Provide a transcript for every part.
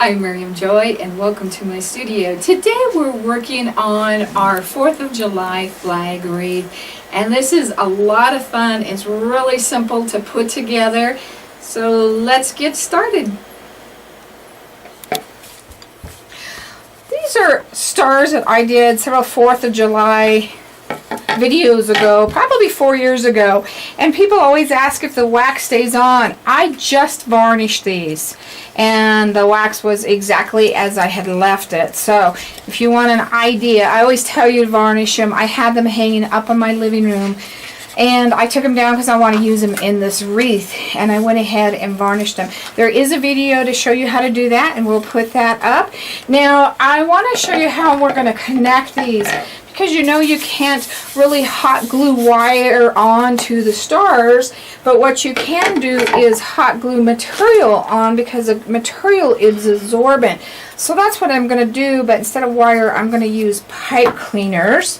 I'm Miriam Joy and welcome to my studio. Today we're working on our 4th of July flag wreath, and this is a lot of fun. It's really simple to put together, so let's get started. These are stars that I did several 4th of July videos ago, probably 4 years ago, and people always ask if the wax stays on. I just varnished these and the wax was exactly as I had left it. So if you want an idea, I always tell you to varnish them. I had them hanging up in my living room and I took them down because I want to use them in this wreath, and I went ahead and varnished them. There is a video to show you how to do that, and we'll put that up. Now I want to show you how we're going to connect these, because you know you can't really hot glue wire onto the stars, but what you can do is hot glue material on, because the material is absorbent. So that's what I'm going to do, but instead of wire I'm going to use pipe cleaners.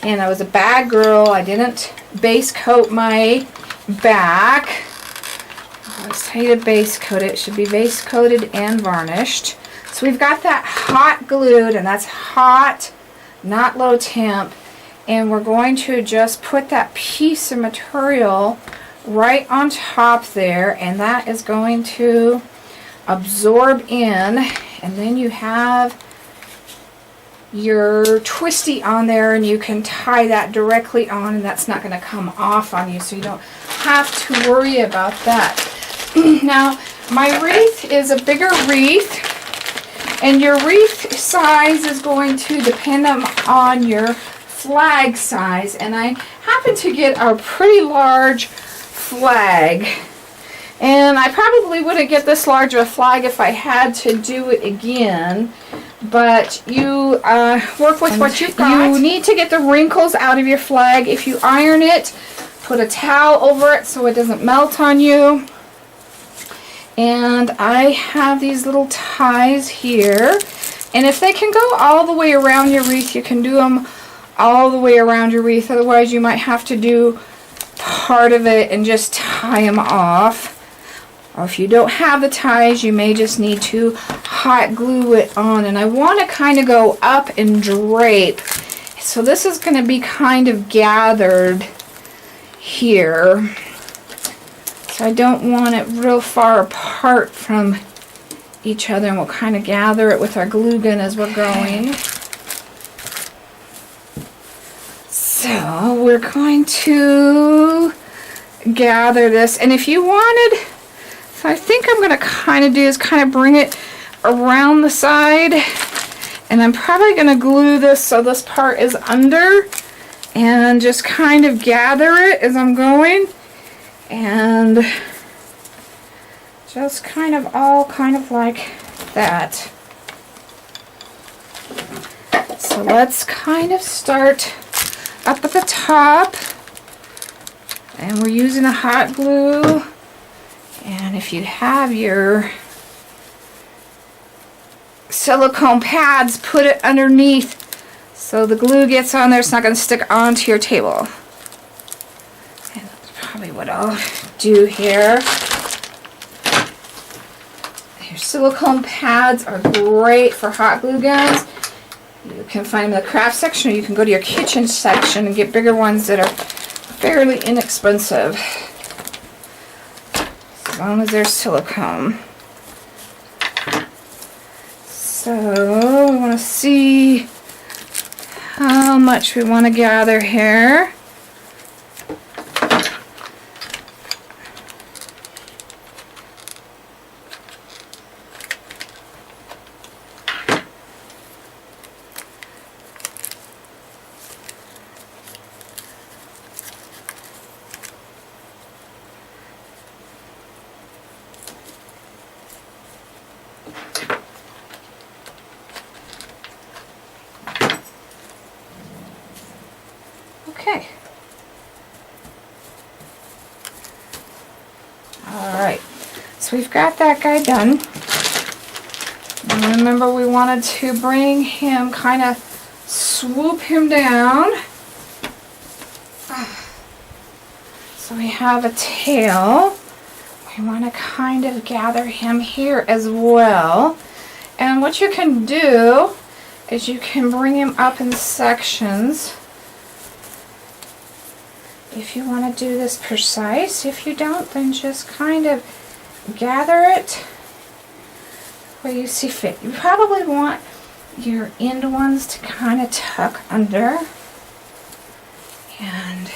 And I was a bad girl, I didn't base coat my back. I always tell you to base coat it. It should be base coated and varnished. So we've got that hot glued, and that's hot, not low temp, and we're going to just put that piece of material right on top there, and that is going to absorb in, and then you have your twisty on there, and you can tie that directly on, and that's not going to come off on you, so you don't have to worry about that. Now my wreath is a bigger wreath, and your wreath size is going to depend on your flag size, and I happen to get a pretty large flag, and I probably wouldn't get this large of a flag if I had to do it again, but you work with what you've got. You need to get the wrinkles out of your flag. If you iron it, put a towel over it so it doesn't melt on you. And I have these little ties here, and if they can go all the way around your wreath, you can do them all the way around your wreath. Otherwise you might have to do part of it and just tie them off. Or if you don't have the ties, you may just need to hot glue it on. And I want to kind of go up and drape. So this is going to be kind of gathered here. So I don't want it real far apart from each other, and we'll kind of gather it with our glue gun as we're going. So we're going to gather this, and if you wanted, so I think I'm going to kind of do is kind of bring it around the side, and I'm probably going to glue this so this part is under, and just kind of gather it as I'm going, and just kind of all kind of like that. So let's kind of start up at the top, and we're using a hot glue. And if you have your silicone pads, put it underneath so the glue gets on there. It's not going to stick onto your table. And that's probably what I'll do here. Your silicone pads are great for hot glue guns. You can find them in the craft section, or you can go to your kitchen section and get bigger ones that are fairly inexpensive, as long as they're silicone. So we want to see how much we want to gather here. Okay. Alright, so we've got that guy done. And remember, we wanted to bring him, kind of swoop him down. So we have a tail. We want to kind of gather him here as well. And what you can do is you can bring them up in sections if you want to do this precise. If you don't, then just kind of gather it where you see fit. You probably want your end ones to kind of tuck under and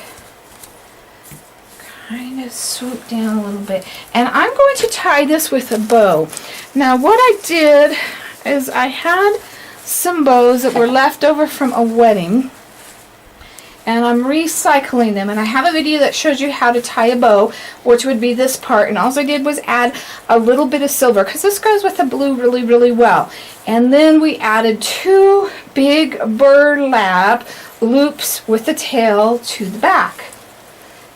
kind of swoop down a little bit. And I'm going to tie this with a bow. Now what I did is I had some bows that were left over from a wedding, and I'm recycling them, and I have a video that shows you how to tie a bow, which would be this part, and all I did was add a little bit of silver because this goes with the blue really well. And then we added 2 big burlap loops with the tail to the back,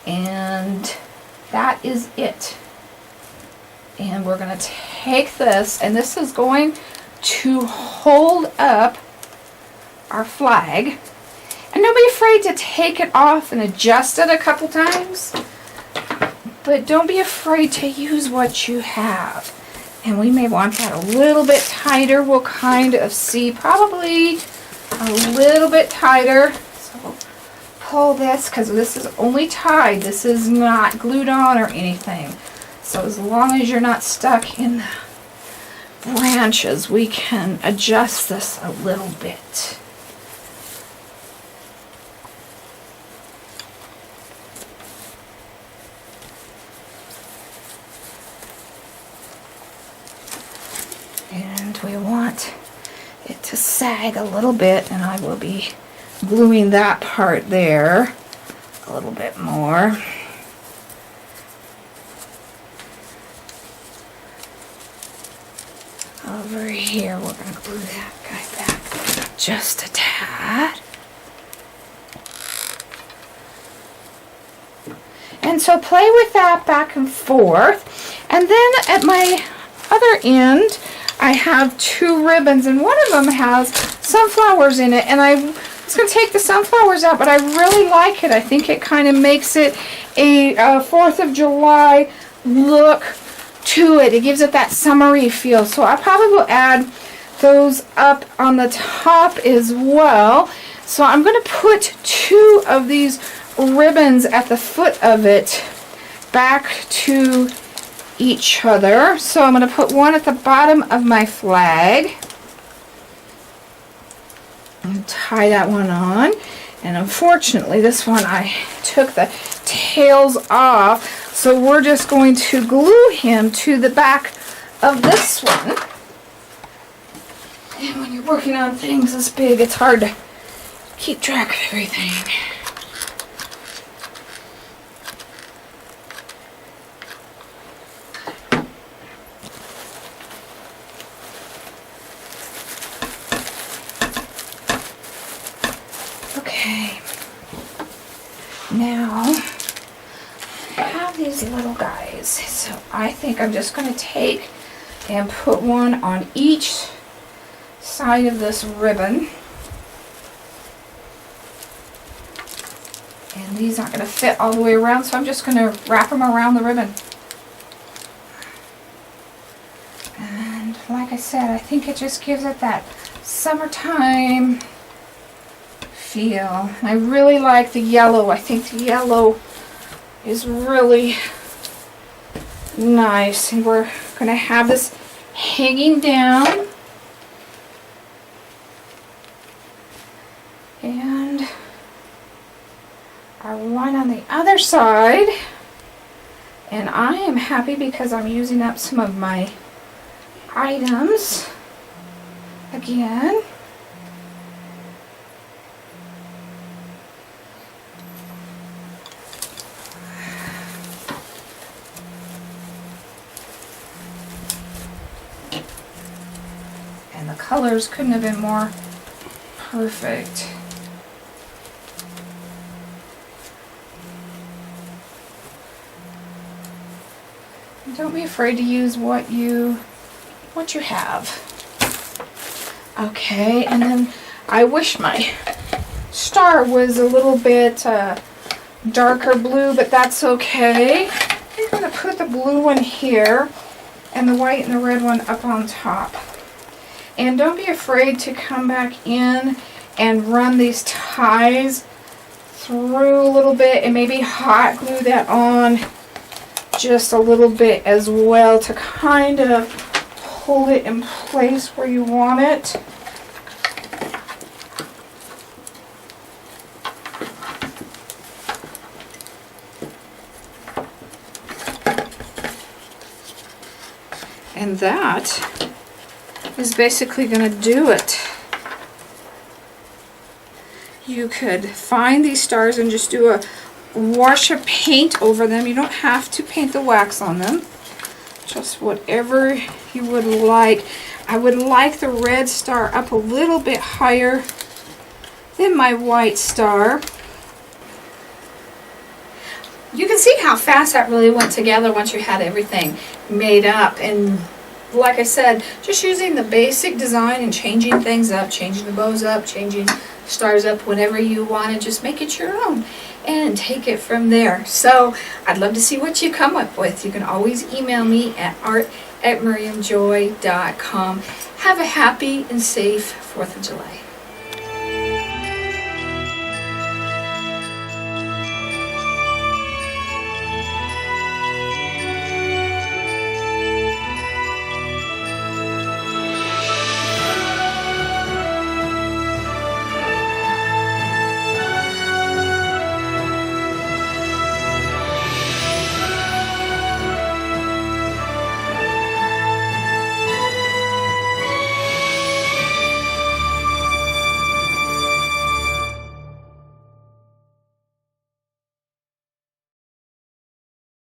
and that is it. And we're going to take this, and this is going to hold up our flag. And don't be afraid to take it off and adjust it a couple times, but don't be afraid to use what you have. And we may want that a little bit tighter. We'll kind of see, probably a little bit tighter. So we'll pull this, because this is only tied. This is not glued on or anything. So as long as you're not stuck in the branches, we can adjust this a little bit. And we want it to sag a little bit, and I will be gluing that part there a little bit more. Over here, we're going to glue that guy back just a tad. And so play with that back and forth. And then at my other end, I have 2 ribbons, and one of them has sunflowers in it. And I was going to take the sunflowers out, but I really like it. I think it kind of makes it a 4th of July look to it. It gives it that summery feel. So I probably will add those up on the top as well. So I'm going to put 2 of these ribbons at the foot of it back to each other. So I'm going to put one at the bottom of my flag and tie that one on. And unfortunately this one I took the tails off, so we're just going to glue him to the back of this one. And when you're working on things this big, it's hard to keep track of everything. Okay, now I have these little guys, so I think I'm just going to take and put one on each side of this ribbon. And these aren't going to fit all the way around, so I'm just going to wrap them around the ribbon. And like I said, I think it just gives it that summertime feel. I really like the yellow. I think the yellow is really nice. And we're going to have this hanging down. And our one on the other side. And I am happy because I'm using up some of my items again. And the colors couldn't have been more perfect. And don't be afraid to use what you have. Okay, and then I wish my star was a little bit darker blue, but that's okay. I'm going to put the blue one here and the white and the red one up on top. And don't be afraid to come back in and run these ties through a little bit and maybe hot glue that on just a little bit as well to kind of hold it in place where you want it. And that is basically going to do it. You could find these stars and just do a wash of paint over them. You don't have to paint the wax on them. Just whatever you would like. I would like the red star up a little bit higher than my white star. You can see how fast that really went together once you had everything made up. And like I said, just using the basic design and changing things up, changing the bows up, changing stars up whenever you want to, just make it your own and take it from there. So I'd love to see what you come up with. You can always email me at art@miriamjoy.com. Have a happy and safe 4th of July.